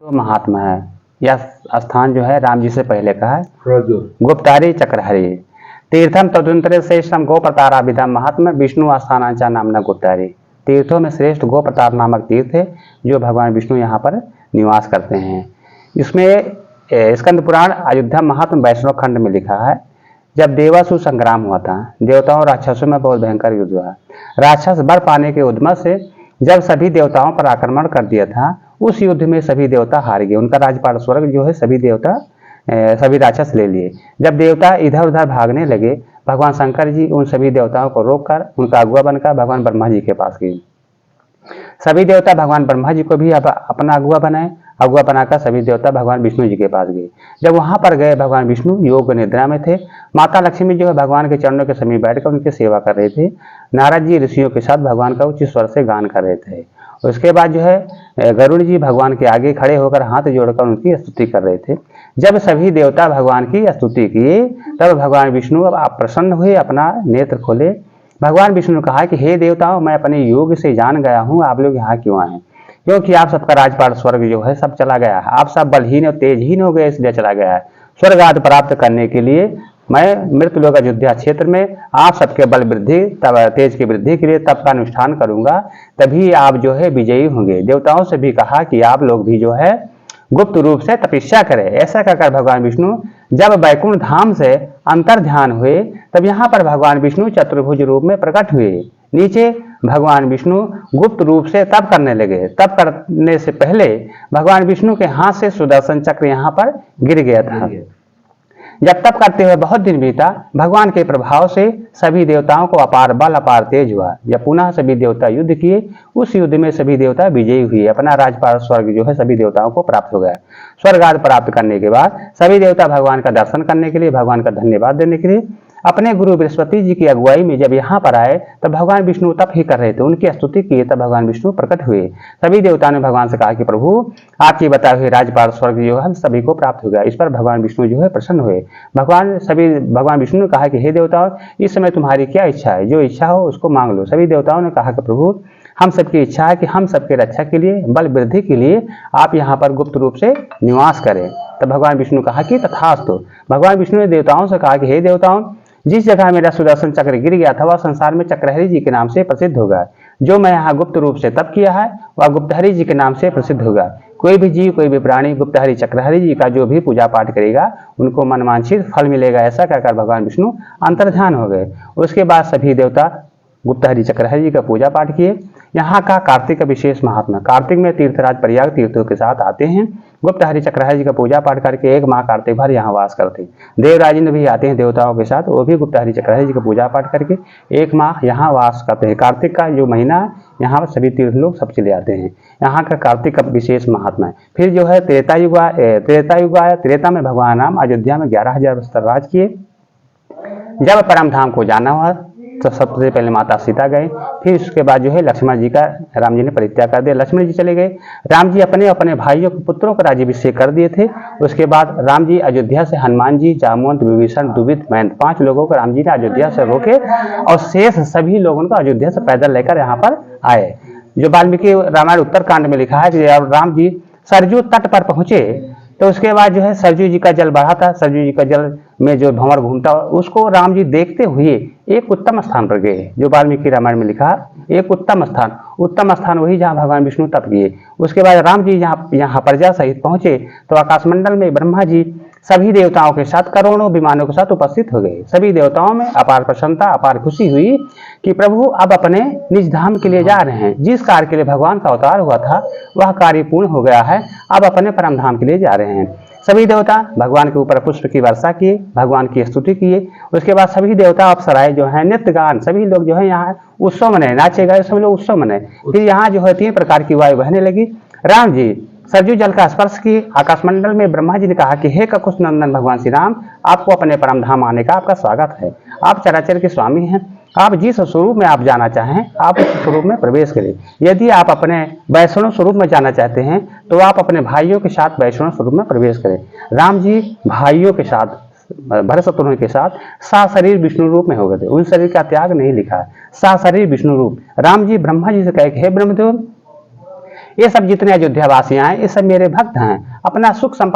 तो महात्मा है। यह स्थान जो है राम जी से पहले का है। गुप्तारी चक्रहरि तीर्थम तदुंतरे श्रेष्ठम गोप्रतारा विधम महात्मा विष्णु आस्थानांचा नामना गुप्तारी। तीर्थों में श्रेष्ठ गोप्रतार नामक तीर्थ है जो भगवान विष्णु यहाँ पर निवास करते हैं। इसमें स्कंद पुराण अयोध्या महात्मा वैष्णव खंड में लिखा है, जब देवासुर संग्राम हुआ था, देवताओं और राक्षसों में बहुत भयंकर युद्ध हुआ। राक्षस बर पाने के उद्यम से जब सभी देवताओं पर आक्रमण कर दिया था, उस युद्ध में सभी देवता हार गए। उनका राजपाट स्वर्ग जो है सभी राक्षस ले लिए। जब देवता इधर उधर भागने लगे, भगवान शंकर जी उन सभी देवताओं को रोककर उनका अगुआ बनकर भगवान ब्रह्मा जी के पास गए। सभी देवता भगवान ब्रह्मा जी को भी अपना अगुआ बनाए। अगुआ बनाकर सभी देवता भगवान विष्णु जी के पास गए। जब वहां पर गए, भगवान विष्णु योग निद्रा में थे। माता लक्ष्मी जो है भगवान के चरणों के समीप बैठकर उनकी सेवा कर रहे थे। नारद जी ऋषियों के साथ भगवान का उच्च स्वर से गान कर रहे थे। उसके बाद जो है गरुड़ जी भगवान के आगे खड़े होकर हाथ जोड़कर उनकी स्तुति कर रहे थे। जब सभी देवता भगवान की स्तुति किए, तब भगवान विष्णु अब आप प्रसन्न हुए, अपना नेत्र खोले। भगवान विष्णु ने कहा कि हे देवताओं, मैं अपने योग से जान गया हूँ आप लोग यहाँ क्यों आए, क्योंकि आप सबका राजपाट स्वर्ग जो है सब चला गया है। आप सब बलहीन और तेजहीन हो गए, इसलिए चला गया है। स्वर्ग आदि प्राप्त करने के लिए मैं मृत्यलोक अयोध्या क्षेत्र में आप सबके बल वृद्धि तब तेज की वृद्धि के लिए तप का अनुष्ठान करूंगा, तभी आप जो है विजयी होंगे। देवताओं से भी कहा कि आप लोग भी जो है गुप्त रूप से तपस्या करें। ऐसा कहकर भगवान विष्णु जब बैकुंठ धाम से अंतर ध्यान हुए, तब यहाँ पर भगवान विष्णु चतुर्भुज रूप में प्रकट हुए। नीचे भगवान विष्णु गुप्त रूप से तप करने लगे। तप करने से पहले भगवान विष्णु के हाथ से सुदर्शन चक्र यहाँ पर गिर गया था। जब तप करते हुए बहुत दिन बीता, भगवान के प्रभाव से सभी देवताओं को अपार बल अपार तेज हुआ। जब पुनः सभी देवता युद्ध किए, उस युद्ध में सभी देवता विजयी हुए। अपना राजपाट स्वर्ग जो है सभी देवताओं को प्राप्त हो गया। स्वर्ग आदि प्राप्त करने के बाद सभी देवता भगवान का दर्शन करने के लिए, भगवान का धन्यवाद देने के लिए अपने गुरु बृहस्पति जी की अगुवाई में जब यहाँ पर आए, तब भगवान विष्णु तप ही कर रहे थे। उनकी स्तुति किए, तब भगवान विष्णु प्रकट हुए। सभी देवताओं ने भगवान से कहा कि प्रभु, आपकी बताए हुए राजपाट स्वर्ग जो है सभी को प्राप्त हो गया। इस पर भगवान विष्णु जो है प्रसन्न हुए। भगवान विष्णु ने कहा कि हे देवताओं, इस समय तुम्हारी क्या इच्छा है, जो इच्छा हो उसको मांग लो। सभी देवताओं ने कहा कि प्रभु, हम सबकी इच्छा है कि हम सबके रक्षा के लिए, बल वृद्धि के लिए आप यहाँ पर गुप्त रूप से निवास करें। तब भगवान विष्णु कहा कि तथास्तु। भगवान विष्णु ने देवताओं से कहा कि हे देवताओं, जिस जगह मेरा सुदर्शन चक्र गिर गया था वह संसार में चक्रहरि जी के नाम से प्रसिद्ध होगा। जो मैं यहाँ गुप्त रूप से तप किया है वह गुप्तहरि जी के नाम से प्रसिद्ध होगा। कोई भी जीव, कोई भी प्राणी गुप्तहरि चक्रहरि जी का जो भी पूजा पाठ करेगा उनको मनवांछित फल मिलेगा। ऐसा कहकर भगवान विष्णु अंतर्ध्यान हो गए। उसके बाद सभी देवता गुप्तहरि चक्रहरि जी का पूजा पाठ किए। यहाँ का कार्तिक का विशेष महात्मा। कार्तिक में तीर्थराज प्रयाग तीर्थों के साथ आते हैं। गुप्तहरि चक्रहरि जी का पूजा पाठ करके 1 माह कार्तिक भर यहाँ वास करते हैं। देवराजेंद्र भी आते हैं देवताओं के साथ, वो भी गुप्तहरि चक्रहरि जी का पूजा पाठ करके 1 माह यहाँ वास करते हैं। कार्तिक का जो महीना है, यहाँ पर सभी तीर्थ लोग सब चले आते हैं। यहाँ का कार्तिक का विशेष महात्मा है। फिर जो है त्रेता युग आया। त्रेता में भगवान राम अयोध्या में 11,000 वर्ष तक राज किए। जब परम धाम को जाना हुआ तो सबसे पहले माता सीता गए। फिर उसके बाद जो है लक्ष्मण जी का राम जी ने परित्याग कर दिया, लक्ष्मण जी चले गए। राम जी अपने भाइयों पुत्रों का राज्याभिषेक कर दिए थे। उसके बाद राम जी अयोध्या से हनुमान जी, जामवंत, विभीषण, दुविध, मयंत 5 लोगों को राम जी ने अयोध्या से रोके और शेष सभी लोगों को अयोध्या से पैदल लेकर यहाँ पर आए। जो वाल्मीकि रामायण उत्तरकांड में लिखा है कि राम जी सरजू तट पर पहुंचे, तो उसके बाद जो है सरजू जी का जल बढ़ा था। सरजू जी का जल में जो भंवर घूमता, उसको राम जी देखते हुए एक उत्तम स्थान पर गए। जो वाल्मीकि रामायण में लिखा, एक उत्तम स्थान वही जहाँ भगवान विष्णु तप किए। उसके बाद राम जी यहाँ प्रजा सहित पहुंचे, तो आकाशमंडल में ब्रह्मा जी सभी देवताओं के साथ करोड़ों विमानों के साथ उपस्थित हो गए। सभी देवताओं में अपार प्रसन्नता, अपार खुशी हुई कि प्रभु अब अपने निज धाम के लिए जा रहे हैं। जिस कार्य के लिए भगवान का अवतार हुआ था वह कार्य पूर्ण हो गया है, अब अपने परम धाम के लिए जा रहे हैं। सभी देवता भगवान के ऊपर पुष्प की वर्षा किए, भगवान की स्तुति किए। उसके बाद सभी देवता अप्सराएं जो है नित्य गान, सभी लोग जो है यहाँ उत्सव मनाए, नाचे गाए, सभी लोग उत्सव मनाए। फिर यहाँ जो है 3 प्रकार की वायु बहने लगी। राम जी सरजू जल का स्पर्श की। आकाशमंडल में ब्रह्मा जी ने कहा कि हे ककुश नंदन भगवान श्री राम, आपको अपने परम धाम आने का आपका स्वागत है। आप चराचर के स्वामी हैं। आप जिस स्वरूप में आप जाना चाहें आप उस स्वरूप में प्रवेश करें। यदि आप अपने वैष्णव स्वरूप में जाना चाहते हैं तो आप अपने भाइयों के साथ वैष्णव स्वरूप में प्रवेश करें। राम जी भाइयों के साथ, भरत शत्रुघ्न के साथ सशरीर विष्णु रूप में हो गए थे। उन शरीर का त्याग नहीं लिखा है, सशरीर विष्णु रूप। राम जी ब्रह्मा जी से कहे हे ब्रह्मदेव, ये सब जितने अयोध्या वासियां हैं ये सब मेरे भक्त हैं, अपना सुख संपदा